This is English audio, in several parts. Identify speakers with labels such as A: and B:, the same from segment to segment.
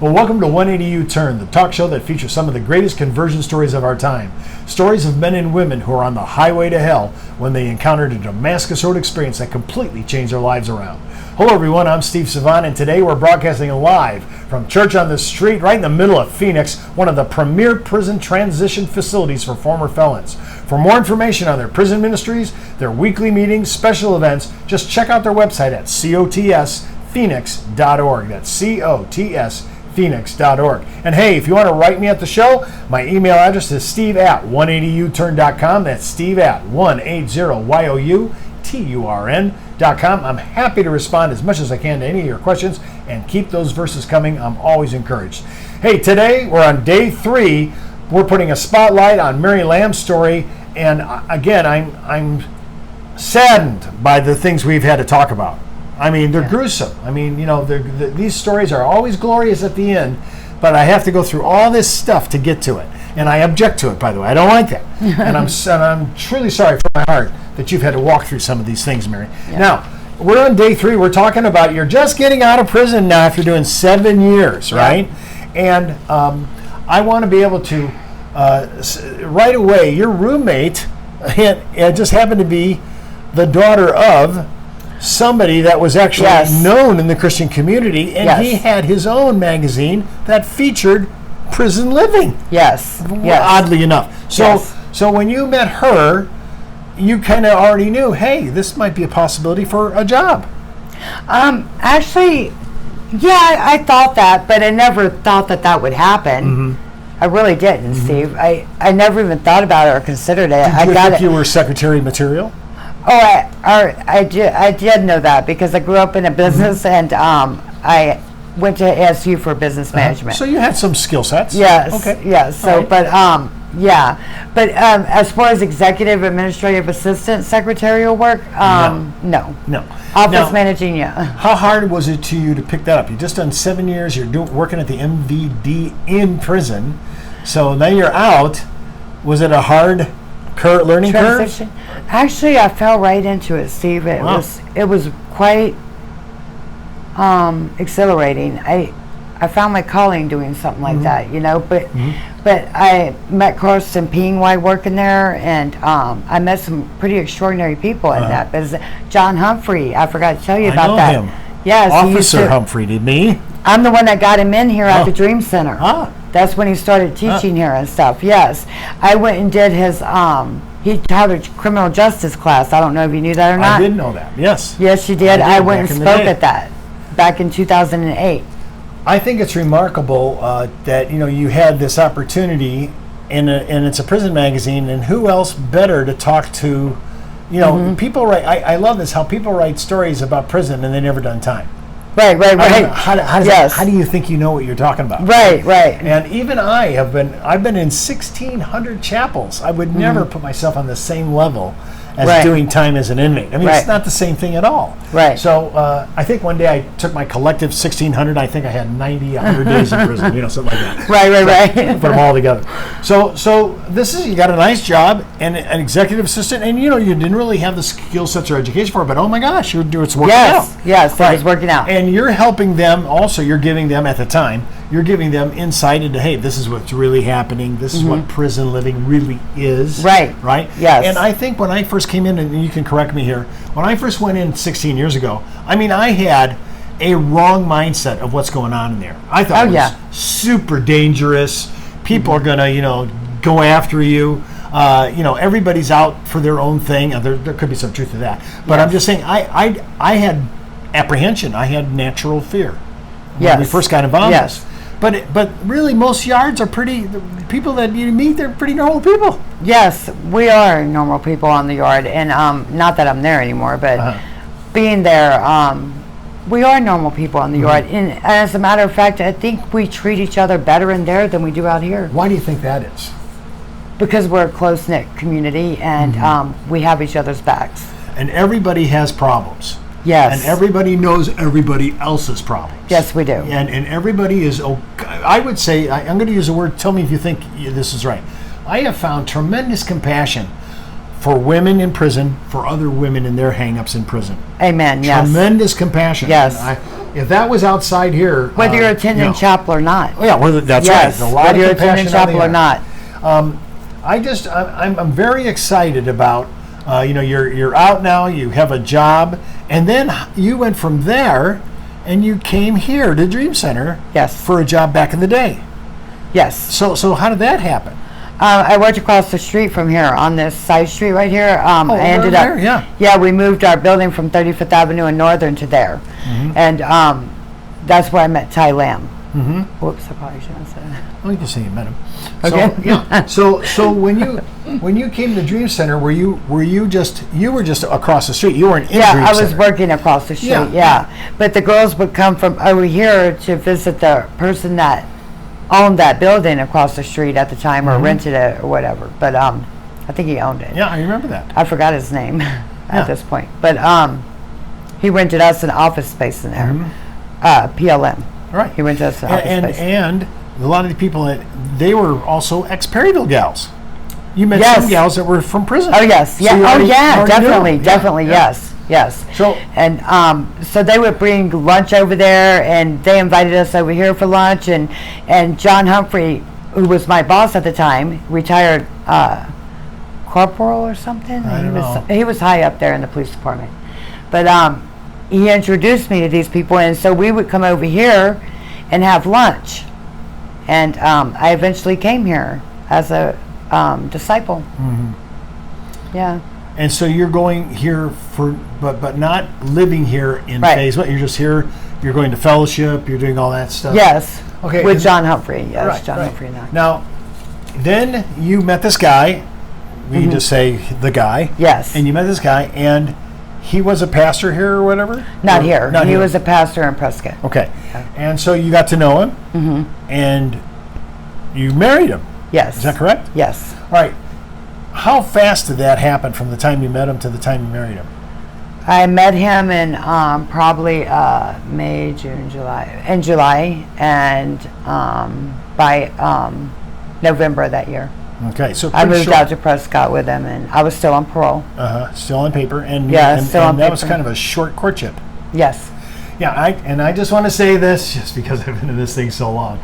A: Well, welcome to 180 U-Turn, the talk show that features some of the greatest conversion stories of our time. Stories of men and women who are on the highway to hell when they encountered a Damascus Road experience that completely changed their lives around. Hello everyone, I'm Steve Savant, and today we're broadcasting live from Church on the Street right in the middle of Phoenix, one of the premier prison transition facilities for former felons. For more information on their prison ministries, their weekly meetings, special events, just check out their website at cotsphoenix.org. That's cotsphoenix.org. And hey, if you want to write me at the show, my email address is steve@180uturn.com. That's steve@180youturn.com. I'm happy to respond as much as I can to any of your questions, and keep those verses coming. I'm always encouraged. Hey, today we're on day 3. We're putting a spotlight on Mary Lamb's story, and again, I'm saddened by the things we've had to talk about. I mean, they're gruesome. I mean, you know, these stories are always glorious at the end, but I have to go through all this stuff to get to it. And I object to it, by the way. I don't like that. and I'm truly sorry from my heart that you've had to walk through some of these things, Mary. Yeah. Now, we're on day 3. We're talking about you're just getting out of prison now after doing 7 years, right? And I want to be able to, right away, your roommate just happened to be the daughter of somebody that was actually known in the Christian community, and he had his own magazine that featured prison living.
B: Yes.
A: Oddly enough. So when you met her, you kind of already knew, hey, this might be a possibility for a job.
B: Actually, I thought that, but I never thought that would happen. Mm-hmm. I really didn't, Steve. I never even thought about it or considered it.
A: Did you think you were secretary material?
B: Oh, I did know that because I grew up in a business, and I went to ASU for business management.
A: So you had some skill sets.
B: Yes.
A: Okay.
B: Yes. So, right. But as far as executive, administrative assistant, secretarial work, no. Office managing,
A: How hard was it to you to pick that up? You just done 7 years. You're working at the MVD in prison, so now you're out. Was it a hard learning
B: transition curve? Actually, I fell right into it, Steve. It was quite exhilarating. I found my calling doing something like that, you know. But I met Carson Ping while working there, and I met some pretty extraordinary people in that business. John Humphrey, I forgot to tell you about that.
A: Him.
B: Yes,
A: Officer Humphrey, didn't he?
B: I'm the one that got him in here at the Dream Center. That's when he started teaching here and stuff. Yes, I went and did his. He taught a criminal justice class. I don't know if you knew that or not.
A: I did know that. Yes.
B: Yes, you did. I went and spoke at that back in 2008.
A: I think it's remarkable that you had this opportunity, and it's a prison magazine, and who else better to talk to? People write. I love this how people write stories about prison and they never done time.
B: Right.
A: How do you think you know what you're talking about?
B: Right.
A: And even I've been in 1,600 chapels. I would never put myself on the same level as doing time as an inmate. I mean, it's not the same thing at all.
B: Right.
A: So I think one day I took my collective 1,600. I think I had 100 days in prison, something like that.
B: Right.
A: Put them all together. So you got a nice job and an executive assistant, and you didn't really have the skill sets or education for it, but oh my gosh, it's working out.
B: Yes, it was working out.
A: And you're helping them also. You're giving them at the time. You're giving them insight into, hey, this is what's really happening. This is what prison living really is.
B: Right. Yes.
A: And I think when I first came in, and you can correct me here, when I first went in 16 years ago, I mean, I had a wrong mindset of what's going on in there. I thought it was super dangerous. People are going to, go after you. Everybody's out for their own thing. There could be some truth to that. But I'm just saying, I had apprehension. I had natural fear when we first got involved.
B: Yes.
A: But really, most yards are the people that you meet, they're pretty normal people.
B: Yes, we are normal people on the yard, and not that I'm there anymore, but being there, we are normal people on the yard. And as a matter of fact, I think we treat each other better in there than we do out here.
A: Why do you think that is?
B: Because we're a close-knit community, and we have each other's backs.
A: And everybody has problems.
B: Yes.
A: And everybody knows everybody else's problems.
B: Yes, we do.
A: And everybody is, I would say, I'm going to use a word, tell me if you think this is right. I have found tremendous compassion for women in prison, for other women in their hang-ups in prison.
B: Amen, yes.
A: Tremendous compassion.
B: Yes.
A: if that was outside here,
B: Whether you're attending chapel or not.
A: Oh, yeah, well, that's
B: Yes,
A: right. A lot
B: whether
A: of
B: you're attending
A: compassion on the
B: chapel or
A: heart.
B: not.
A: I'm very excited about, you're out now, you have a job, and then you went from there and you came here to Dream Center
B: Yes.
A: for a job back in the day.
B: Yes.
A: So how did that happen?
B: I worked across the street from here on this side street right here. I ended up,
A: there, yeah.
B: Yeah, we moved our building from 35th Avenue and Northern to there. And that's where I met Ty Lamb. Whoops, I probably shouldn't have said that.
A: Well, you can say you met him.
B: Okay.
A: So, yeah. So when you came to Dream Center, you were just across the street. You weren't in Dream Center.
B: Yeah, I was working across the street. Yeah. But the girls would come from over here to visit the person that owned that building across the street at the time, or rented it or whatever. But I think he owned it.
A: Yeah, I remember that.
B: I forgot his name at this point. But he rented us an office space in there. PLM.
A: Right.
B: He rented us an office space.
A: And a lot of the people they were also ex-Perryville gals. You met some gals that were from prison.
B: Oh yes, yeah.
A: So
B: Definitely, yes.
A: So
B: and so they would bring lunch over there, and they invited us over here for lunch. And John Humphrey, who was my boss at the time, retired corporal or something.
A: I don't know.
B: He was high up there in the police department, but he introduced me to these people, and so we would come over here and have lunch. And I eventually came here as a disciple. Yeah. And
A: so you're going here but not living here in phase one. You're just here. You're going to fellowship. You're doing all that stuff.
B: Yes.
A: Okay.
B: With John Humphrey. Yes,
A: right,
B: John
A: right.
B: Humphrey and I.
A: Now, then you met this guy. We can just say the guy.
B: Yes.
A: And you met this guy, and he was a pastor here or whatever?
B: Not here.
A: Not
B: he
A: here.
B: was a pastor in Prescott.
A: Okay. And so you got to know him, and you married him.
B: Yes.
A: Is that correct?
B: Yes.
A: All right. How fast did that happen from the time you met him to the time you married him?
B: I met him in probably May, June, July. In July, and by November of that year.
A: Okay, so
B: I moved out to Prescott with him, and I was still on parole.
A: Still on paper, and
B: still on
A: that
B: paper.
A: was kind of a short courtship.
B: Yes.
A: Yeah, I just want to say this just because I've been in this thing so long.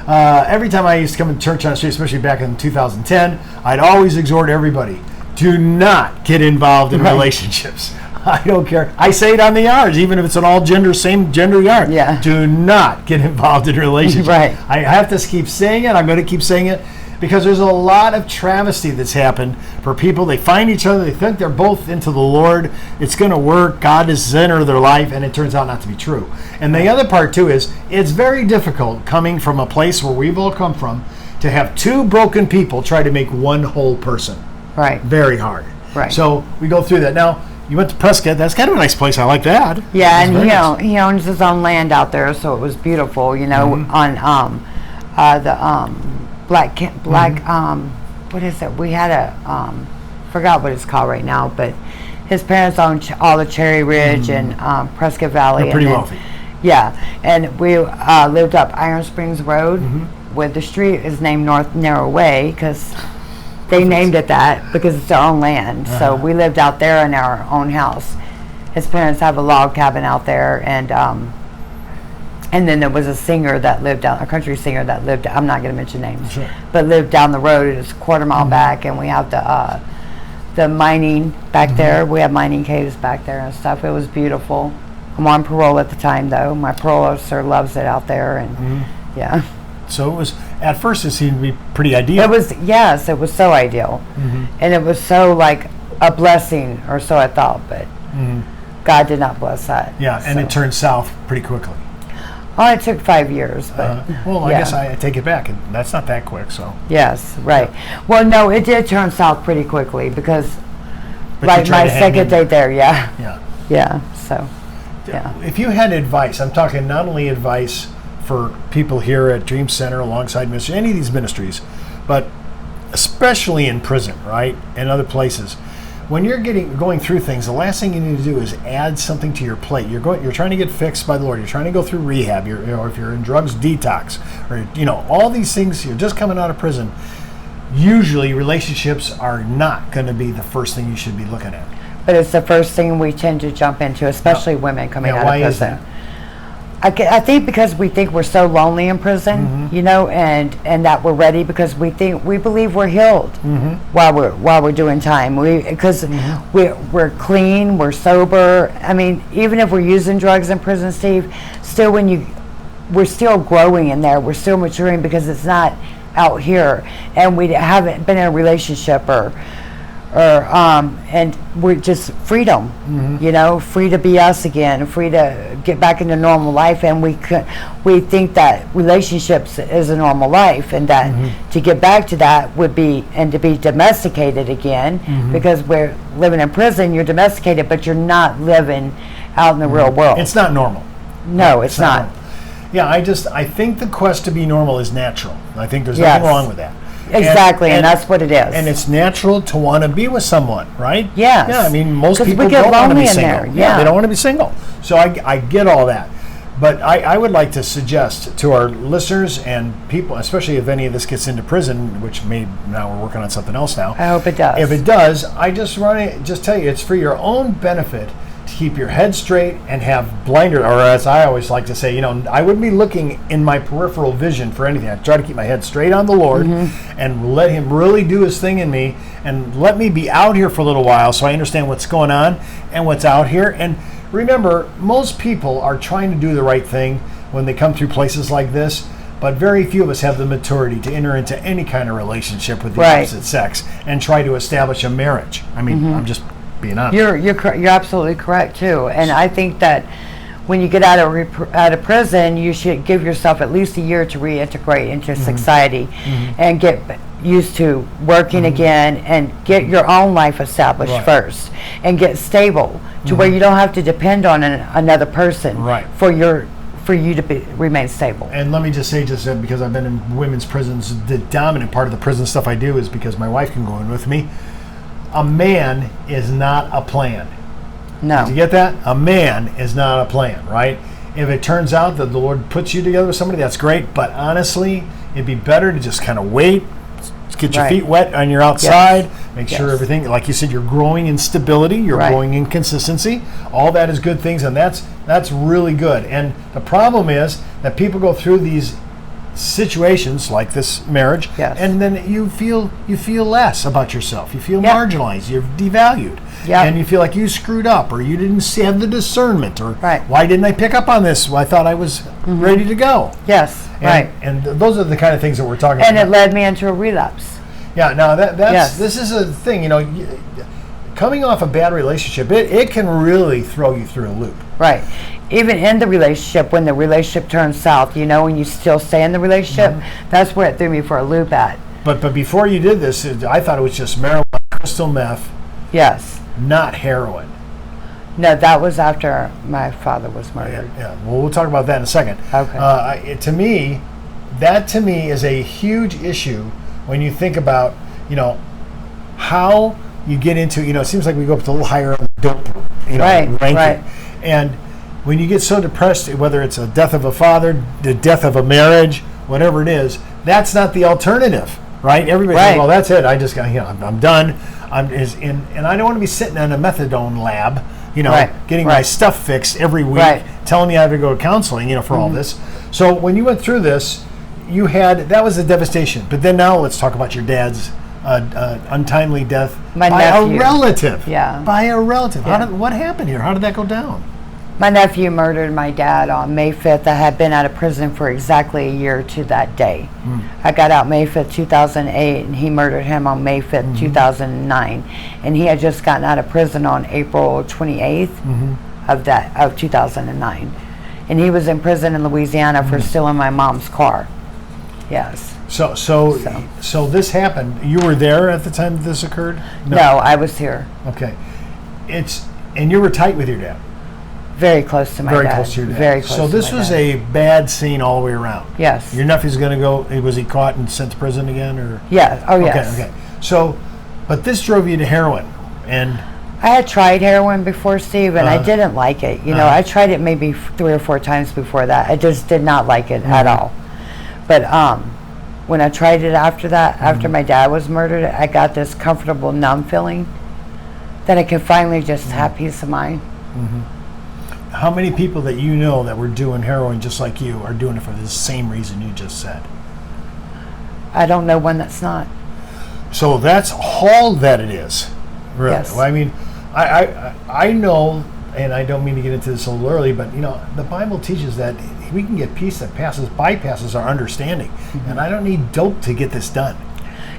A: Every time I used to come to church on the street, especially back in 2010, I'd always exhort everybody: do not get involved in relationships. I don't care. I say it on the yards, even if it's an same gender yard.
B: Yeah.
A: Do not get involved in relationships.
B: Right.
A: I have to keep saying it. I'm going to keep saying it. Because there's a lot of travesty that's happened for people. They find each other. They think they're both into the Lord. It's going to work. God is the center of their life, and it turns out not to be true. And the other part, too, is it's very difficult coming from a place where we've all come from to have two broken people try to make one whole person.
B: Right.
A: Very hard.
B: Right.
A: So we go through that. Now, you went to Prescott. That's kind of a nice place. I like that.
B: Yeah, and he owns his own land out there, so it was beautiful, on the what is it? We had a forgot what it's called right now, but his parents owned all the Cherry Ridge and Prescott Valley.
A: They're pretty wealthy.
B: Yeah, and we lived up Iron Springs Road, where the street is named North Narrow Way because they named it that because it's their own land. So we lived out there in our own house. His parents have a log cabin out there, and then there was a singer that lived down, a country singer that lived, I'm not going to mention names, but lived down the road. It was a quarter mile back, and we have the mining back there. We have mining caves back there and stuff. It was beautiful. I'm on parole at the time, though. My parole officer loves it out there, and yeah.
A: So it was, at first it seemed to be pretty ideal.
B: It was so ideal. And it was so like a blessing, or so I thought, but God did not bless that.
A: Yeah, and it turned south pretty quickly.
B: Oh, it took 5 years, but
A: I guess I take it back, and that's not that quick. So
B: yes, right. Well, no, it did turn south pretty quickly because, like my second day there, So, yeah.
A: If you had advice, I'm talking not only advice for people here at Dream Center, alongside ministry, any of these ministries, but especially in prison, right, and other places. When you're going through things, the last thing you need to do is add something to your plate. You're trying to get fixed by the Lord. You're trying to go through rehab. Or if you're in drugs detox, or all these things. You're just coming out of prison. Usually, relationships are not going to be the first thing you should be looking at.
B: But it's the first thing we tend to jump into, especially women coming out of prison. I think because we think we're so lonely in prison, you know, and that we're ready because we believe we're healed while we're doing time. Because we're clean, we're sober. I mean, even if we're using drugs in prison, Steve, still we're still growing in there. We're still maturing because it's not out here, and we haven't been in a relationship or and we're just freedom, you know, free to be us again, free to get back into normal life. And we think that relationships is a normal life, and that to get back to that would be, and to be domesticated again, because we're living in prison, you're domesticated, but you're not living out in the real world.
A: It's not normal.
B: No, it's not.
A: Normal. Yeah, I think the quest to be normal is natural. I think there's nothing wrong with that.
B: Exactly, and that's what it is.
A: And it's natural to want to be with someone, right?
B: Yes.
A: Yeah, I mean, most people
B: we get
A: don't want to
B: lonely
A: be
B: in
A: single.
B: there. Yeah,
A: they don't want to be single. So I get all that. But I would like to suggest to our listeners and people, especially if any of this gets into prison, which now we're working on something else now.
B: I hope it does.
A: If it does, I just tell you, it's for your own benefit to keep your head straight and have blinders, or as I always like to say, you know, I wouldn't be looking in my peripheral vision for anything. I try to keep my head straight on the Lord and let Him really do His thing in me, and let me be out here for a little while so I understand what's going on and what's out here. And remember, most people are trying to do the right thing when they come through places like this, but very few of us have the maturity to enter into any kind of relationship with the opposite sex and try to establish a marriage. I mean, I'm just being honest.
B: You're absolutely correct too, and I think that when you get out of prison, you should give yourself at least a year to reintegrate into society and get used to working again, and get your own life established first, and get stable to where you don't have to depend on another person for you to remain stable.
A: And let me just say, because I've been in women's prisons, the dominant part of the prison stuff I do is because my wife can go in with me. A man is not a plan.
B: No.
A: Did you get that? A man is not a plan, right? If it turns out that the Lord puts you together with somebody, that's great. But honestly, it'd be better to just kind of wait, get your feet wet on your outside, make sure everything, like you said, you're growing in stability, you're growing in consistency. All that is good things, and that's really good. And the problem is that people go through these situations like this marriage, and then you feel less about yourself. You feel marginalized. You're devalued, and you feel like you screwed up, or you didn't have the discernment, or why didn't I pick up on this? Well, I thought I was ready to go.
B: Yes,
A: and those are the kind of things that we're talking about.
B: And it led me into a relapse.
A: Yeah, no, this is a thing. You know, coming off a bad relationship, it can really throw you through a loop.
B: Right. Even in the relationship, when the relationship turns south, you know, when you still stay in the relationship, that's where it threw me for a loop at.
A: But before you did this, I thought it was just marijuana, crystal meth.
B: Yes.
A: Not heroin.
B: No, that was after my father was murdered.
A: Yeah. Well, we'll talk about that in a second.
B: Okay.
A: That to me is a huge issue when you think about, you know, how you get into, you know, it seems like we go up to a little higher on the dope, you know, ranking. And when you get so depressed, whether it's a death of a father, the death of a marriage, whatever it is, that's not the alternative, right? Everybody says, well, that's it. I just got, you know, I'm done. And I don't want to be sitting in a methadone lab, you know, getting my stuff fixed every week, telling me I have to go to counseling, you know, for all this. So when you went through this, that was a devastation. But then now let's talk about your dad's untimely death by
B: nephew.
A: A relative.
B: Yeah.
A: By a relative. What happened here? How did that go down?
B: My nephew murdered my dad on May 5th. I had been out of prison for exactly a year to that day. I got out May 5th, 2008, and he murdered him on May 5th, 2009. And he had just gotten out of prison on April 28th of 2009. And he was in prison in Louisiana for stealing my mom's car. Yes.
A: So this happened. You were there at the time that this occurred?
B: No, I was here.
A: Okay. And you were tight with your dad?
B: Very close to my dad.
A: Very close to your dad.
B: Very close.
A: So this was a bad scene all the way around.
B: Yes.
A: Your nephew's going to go. Was he caught and sent to prison again, or?
B: Yeah. Oh, yes.
A: Okay. So, but this drove you to heroin, and
B: I had tried heroin before, Steve, and I didn't like it. You know, I tried it maybe 3 or 4 times before that. I just did not like it at all. But when I tried it after that, after my dad was murdered, I got this comfortable, numb feeling that I could finally just have peace of mind.
A: how many people that you know that were doing heroin just like you are doing it for the same reason you just said?
B: I don't know one that's not.
A: So that's all that it is, really.
B: Yes.
A: Well, I mean, I know, and I don't mean to get into this a little early, but the Bible teaches that we can get peace that bypasses our understanding, and I don't need dope to get this done.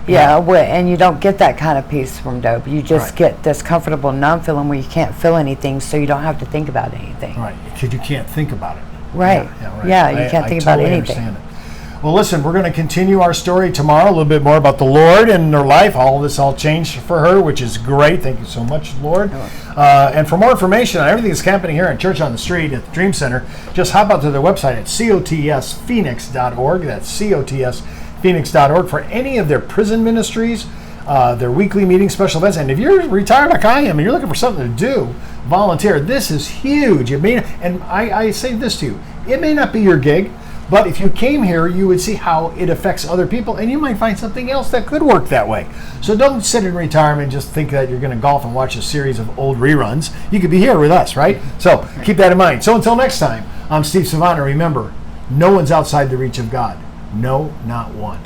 B: Yeah, and you don't get that kind of peace from dope. You just get this comfortable numb feeling where you can't feel anything, so you don't have to think about anything.
A: Right, because you can't think about it.
B: Right. Yeah, you can't think about anything.
A: Understand it. Well, listen, we're going to continue our story tomorrow, a little bit more about the Lord and her life. All this all changed for her, which is great. Thank you so much, Lord. And for more information on everything that's happening here at Church on the Street at the Dream Center, just hop out to their website at cotsphoenix.org. That's cotsphoenix.org for any of their prison ministries, their weekly meetings, special events. And if you're retired like I am and you're looking for something to do, volunteer. This is huge. And I say this to you, it may not be your gig, but if you came here, you would see how it affects other people, and you might find something else that could work that way. So don't sit in retirement and just think that you're going to golf and watch a series of old reruns. You could be here with us, right? So keep that in mind. So until next time, I'm Steve Savant. Remember, no one's outside the reach of God. No, not one.